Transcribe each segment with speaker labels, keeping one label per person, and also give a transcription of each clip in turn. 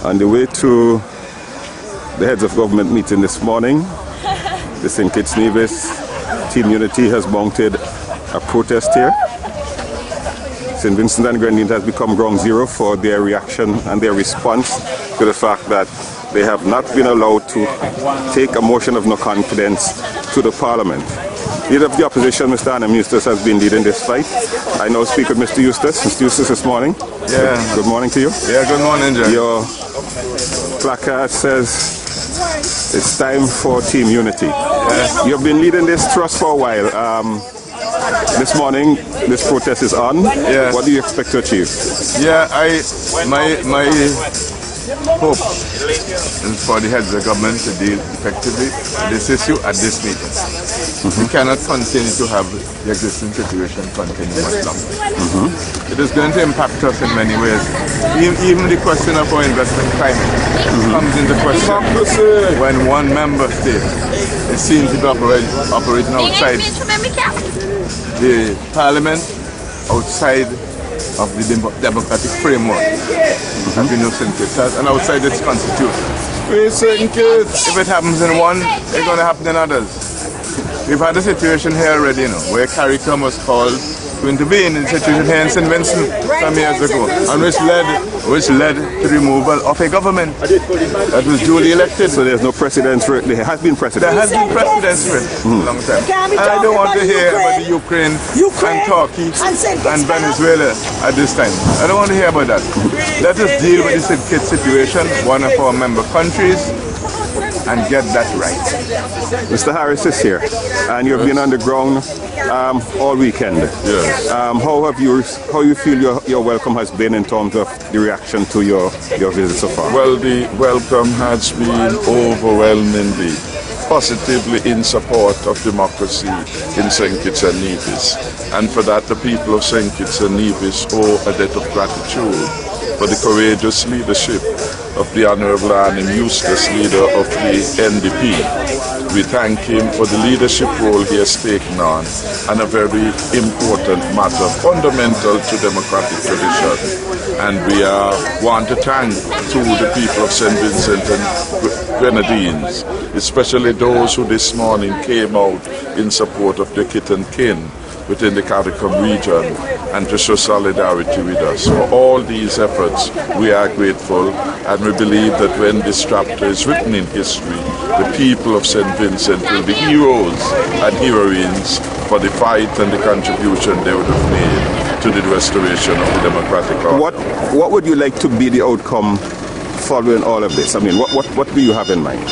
Speaker 1: On the way to the heads of government meeting this morning, the St.Kitts-Nevis Team Unity has mounted a protest here. St. Vincent and Grenadines has become ground zero for their reaction and their response to the fact that they have not been allowed to take a motion of no confidence to the Parliament. Leader of the opposition, Mr. Arnhim Eustace, has been leading this fight. I now speak with Mr. Eustace. Mr. Eustace, this morning.
Speaker 2: Yeah.
Speaker 1: Good morning to you.
Speaker 2: Yeah, good morning, John.
Speaker 1: Your placard says it's time for Team Unity.
Speaker 2: Yeah.
Speaker 1: You've been leading this thrust for a while. This morning, this protest is on.
Speaker 2: Yeah.
Speaker 1: What do you expect to achieve?
Speaker 2: Yeah, my hope is for the heads of government to deal effectively with this issue at this meeting. We cannot continue to have the existing situation continue much longer. It is going to impact us in many ways. Even the question of our investment climate comes into question when one member state is seen to be operating outside the Parliament, outside of the democratic framework, as we know St. Kitts has, and outside its constitution. If it happens in one, it's going to happen in others. We've had a situation here already, where Caricom was called to intervene in the situation here in St. Vincent some years ago, and which led to the removal of a government that was duly elected.
Speaker 1: So there's no precedence for it. There has been precedence.
Speaker 2: There has been precedence for it for a long time. And I don't want to hear about the Ukraine and Turkey and Venezuela at this time. I don't want to hear about that. Let us deal with the St. Kitts situation, one of our member countries, and get that right.
Speaker 1: Mr. Harris is here, and you've been on the ground all weekend.
Speaker 2: Yes.
Speaker 1: How you feel your welcome has been in terms of the reaction to your visit so far?
Speaker 3: Well, the welcome has been overwhelmingly positively in support of democracy in St. Kitts and Nevis, and for that the people of St. Kitts and Nevis owe a debt of gratitude for the courageous leadership of the Honorable Arnhim Eustace, leader of the NDP. We thank him for the leadership role he has taken on, and a very important matter, fundamental to democratic tradition. And we want to thank the people of St. Vincent and Grenadines, especially those who this morning came out in support of the kith and kin within the Caricom region, and to show solidarity with us. For all these efforts, we are grateful, and we believe that when this chapter is written in history, the people of St. Vincent will be heroes and heroines for the fight and the contribution they would have made to the restoration of the democratic order.
Speaker 1: What would you like to be the outcome following all of this? I mean, what do you have in mind?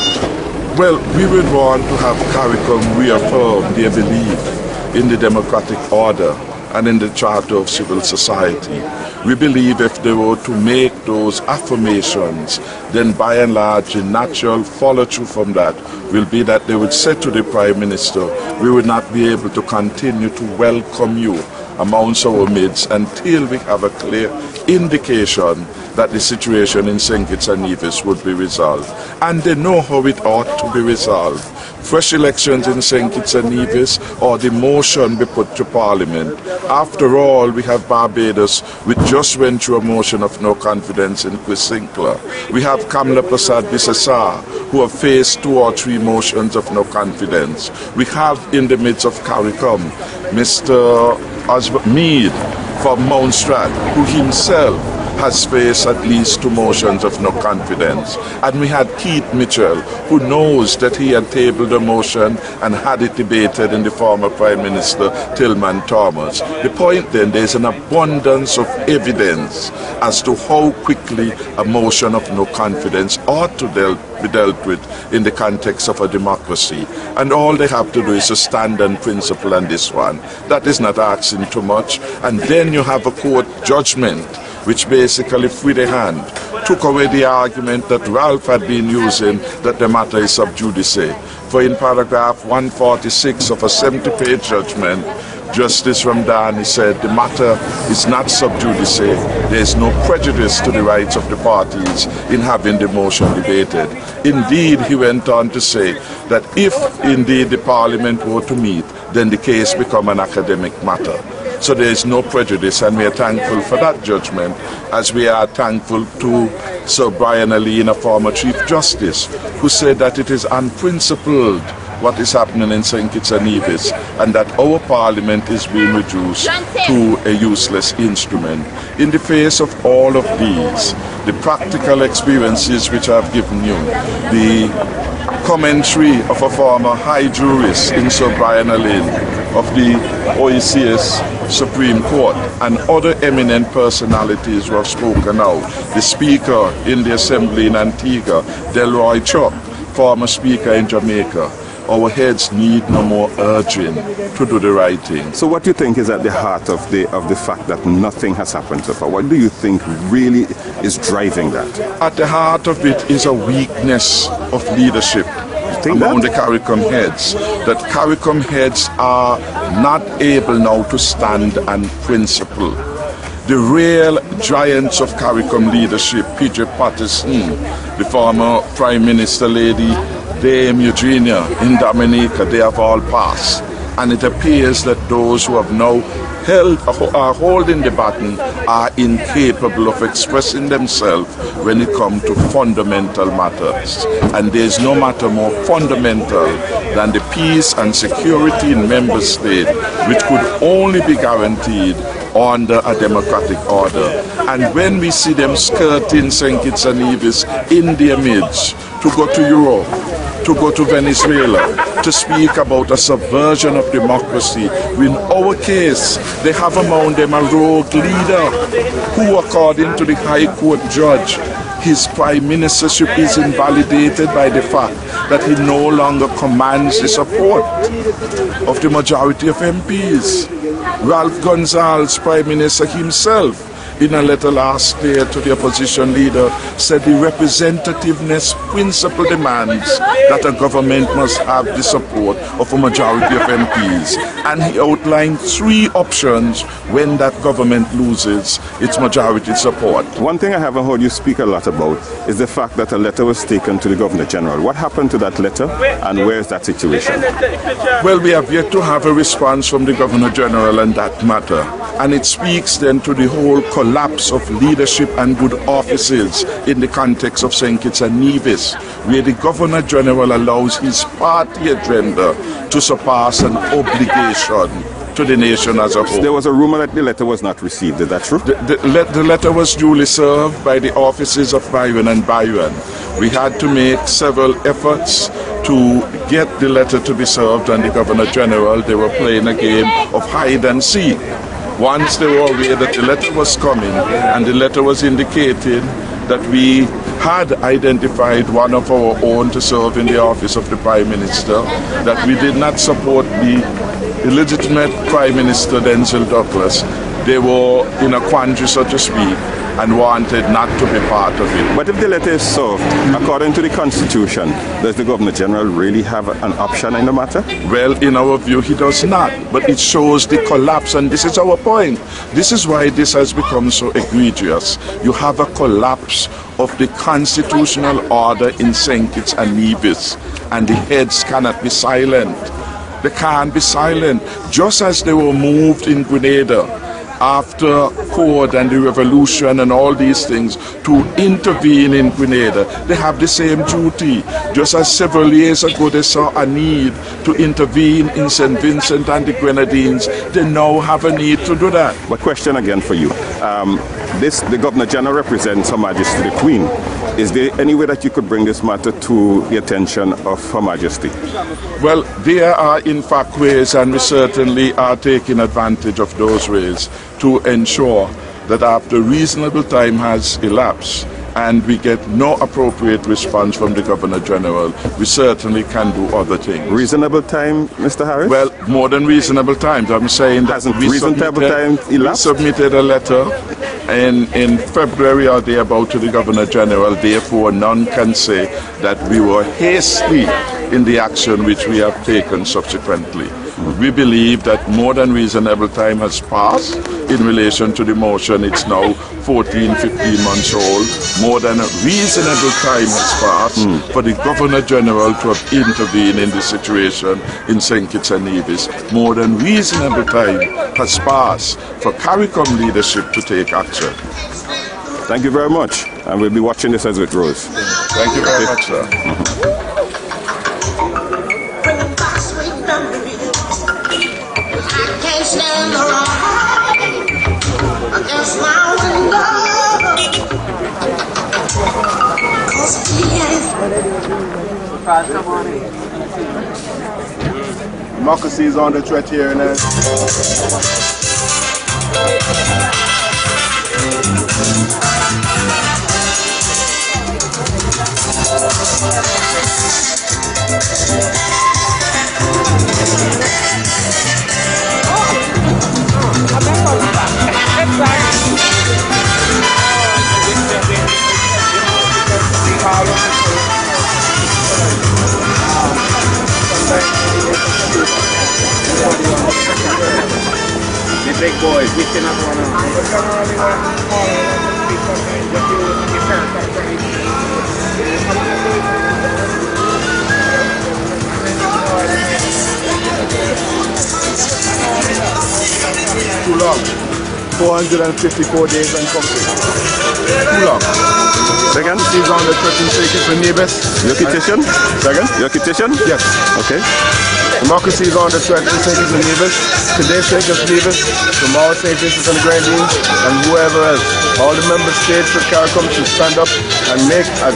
Speaker 3: Well, we would want to have Caricom reaffirm their belief in the democratic order and in the Charter of Civil Society. We believe if they were to make those affirmations, then by and large the natural follow-through from that will be that they would say to the Prime Minister, we would not be able to continue to welcome you amongst our midst until we have a clear indication that the situation in St. Kitts and Nevis would be resolved. And they know how it ought to be resolved. Fresh elections in St. Kitts and Nevis, or the motion be put to Parliament. After all, we have Barbados, which just went through a motion of no confidence in Chris Sinclair. We have Kamala Persad-Bissessar, who have faced 2 or 3 motions of no confidence. We have in the midst of Caricom, Mr. Mead from Mount Strat, who himself has faced at least 2 motions of no confidence. And we had Keith Mitchell, who knows that he had tabled a motion and had it debated in the former Prime Minister Tillman Thomas. The point then, there's an abundance of evidence as to how quickly a motion of no confidence ought to be dealt with in the context of a democracy. And all they have to do is to stand on principle on this one. That is not asking too much. And then you have a court judgment which basically freed the hand, took away the argument that Ralph had been using that the matter is sub judice. For in paragraph 146 of a 70-page judgment, Justice Ramdani said the matter is not sub judice. There is no prejudice to the rights of the parties in having the motion debated. Indeed, he went on to say that if indeed the Parliament were to meet, then the case become an academic matter. So there is no prejudice, and we are thankful for that judgment, as we are thankful to Sir Brian Alleyne, a former Chief Justice, who said that it is unprincipled what is happening in St. Kitts and Nevis, and that our parliament is being reduced to a useless instrument. In the face of all of these, the practical experiences which I've given you, the commentary of a former high jurist in Sir Brian Alleyne of the OECS Supreme Court, and other eminent personalities who have spoken out, the Speaker in the Assembly in Antigua, Delroy Chuck, former Speaker in Jamaica. Our heads need no more urging to do the right thing.
Speaker 1: So what do you think is at the heart of the fact that nothing has happened so far? What do you think really is driving that?
Speaker 3: At the heart of it is a weakness of leadership among the Caricom heads. That Caricom heads are not able now to stand and principle. The real giants of Caricom leadership, P.J. Patterson, the former Prime Minister Lady Dame Eugenia in Dominica, they have all passed. And it appears that those who have now are holding the baton are incapable of expressing themselves when it comes to fundamental matters. And there is no matter more fundamental than the peace and security in member states, which could only be guaranteed under a democratic order. And when we see them skirting St. Kitts and Nevis in their midst to go to Europe, to go to Venezuela, to speak about a subversion of democracy. In our case, they have among them a rogue leader who, according to the High Court judge, his prime ministership is invalidated by the fact that he no longer commands the support of the majority of MPs. Ralph Gonsalves, Prime Minister himself, in a letter last year to the opposition leader, said the representativeness principle demands that a government must have the support of a majority of MPs. And he outlined 3 options when that government loses its majority support.
Speaker 1: One thing I haven't heard you speak a lot about is the fact that a letter was taken to the Governor General. What happened to that letter, and where is that situation?
Speaker 3: Well, we have yet to have a response from the Governor General on that matter. And it speaks then to the whole collapse of leadership and good offices in the context of St. Kitts and Nevis, where the Governor General allows his party agenda to surpass an obligation to the nation as a whole.
Speaker 1: There was a rumor that the letter was not received. Is that true?
Speaker 3: The letter was duly served by the offices of Byron and Byron. We had to make several efforts to get the letter to be served on the Governor General. They were playing a game of hide and seek. Once they were aware that the letter was coming, and the letter was indicating that we had identified one of our own to serve in the office of the Prime Minister, that we did not support the illegitimate Prime Minister Denzel Douglas, they were in a quandary, so to speak, and wanted not to be part of it.
Speaker 1: But if the letter is served, according to the Constitution, does the Governor General really have an option in the matter?
Speaker 3: Well, in our view, he does not. But it shows the collapse, and this is our point. This is why this has become so egregious. You have a collapse of the constitutional order in St. Kitts and Nevis, and the heads cannot be silent. They can't be silent. Just as they were moved in Grenada after Code and the revolution and all these things to intervene in Grenada, they have the same duty. Just as several years ago they saw a need to intervene in St.Vincent and the Grenadines, they now have a need to do that.
Speaker 1: But question again for you. The Governor General represents Her Majesty the Queen. Is there any way that you could bring this matter to the attention of Her Majesty?
Speaker 3: Well, there are in fact ways, and we certainly are taking advantage of those ways to ensure that after reasonable time has elapsed and we get no appropriate response from the Governor General, we certainly can do other things.
Speaker 1: Reasonable time, Mr. Harris?
Speaker 3: Well, more than reasonable time. I'm saying that we submitted a letter in February or thereabout to the Governor General. Therefore, none can say that we were hasty in the action which we have taken subsequently. We believe that more than reasonable time has passed in relation to the motion. It's now 14, 15 months old. More than a reasonable time has passed for the Governor General to have intervened in the situation in St. Kitts and Nevis. More than reasonable time has passed for Caricom leadership to take action.
Speaker 1: Thank you very much, and we'll be watching this as it grows.
Speaker 3: Thank you very much, sir.
Speaker 4: Democracy is on the threat here and there.
Speaker 5: The big boys, we cannot run on.
Speaker 4: Too long. 454 days uncomfortable. Too long.
Speaker 1: Second?
Speaker 4: He's on the 13 St. Kitts and Nevis.
Speaker 1: Your petition?
Speaker 4: Second?
Speaker 1: Your petition?
Speaker 4: Yes.
Speaker 1: Okay.
Speaker 4: Democracy is on the threat to St. Kitts and Nevis. Today St. Kitts and Nevis, tomorrow St. Vincent and the Grenadines, and whoever else. All the member states of Caricom should stand up and make a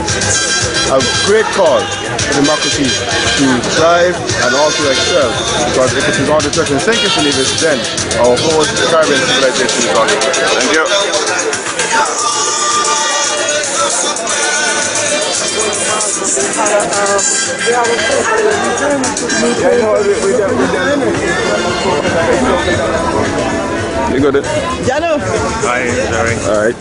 Speaker 4: great call for democracy to thrive and also excel. Because if it is on the threat in St. Kitts and Nevis, then our whole Caribbean civilization is on the threat.
Speaker 1: Thank you. You got it?
Speaker 6: Jano.
Speaker 1: Hi, Jerry. All right.